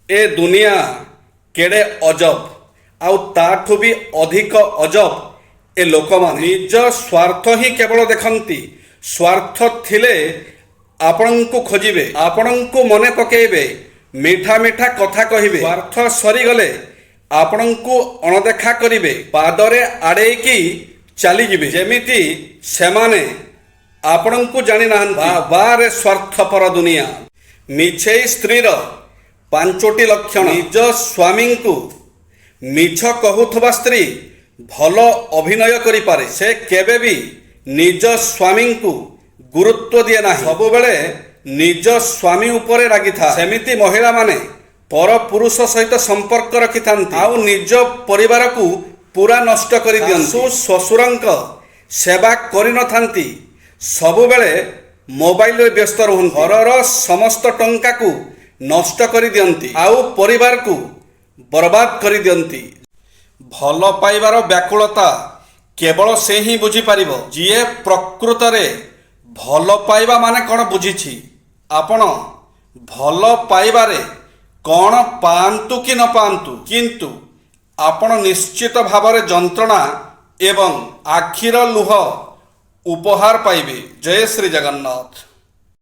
ए दुनिया केड़े अजब आउ ताठू भी अधिक अजब ए लोक निज स्वार्थ ही केवल देखती। स्वार्थ थिले आपणଙ୍କୁ खोजिबे, आपणଙ୍କୁ मने पकेइबे, मीठा मीठा कथा कहिबे। स्वार्थ सरीगले आपणଙ୍କୁ अणदेखा करिबे, पादरे आड़ेकी चली जिबे। जेमिति सेमाने आपणଙ୍କୁ जानि नाहंती। बारे स्वार्थपर दुनिया। मिछेई स्त्रीर पांचोटी लक्षण। निज स्वामी को मिछ कहूथबा स्त्री भल अभिनय करि पारे। से केबे भी निज स्वामी को गुरुत्व दिए ना, सब बेले निज स्वामी उपरे रागी था। सेमिति महिला माने पर पुरुष सहित संपर्क रखि थांती आउ निज परिवार को पूरा नष्ट करि दियंती। ससुरंक सेवा करि न थांती, सब बेले मोबाइल रे व्यस्त रहन। घरर समस्त टंका को नष्ट करि दियंती आउ परिवार को बर्बाद करि दियंती। भल पाइबार व्याकुलता केवल से ही बुझी पारिबो जिए प्रकृत रे भल पाइबा माने कौन बुझीछि। आपण भल पाइबारे कौन पांतु कि न पांतु, किंतु आपण निश्चित भावरे जंत्रणा एवं आखिर लुह उपहार पाइबे। जय श्री जगन्नाथ।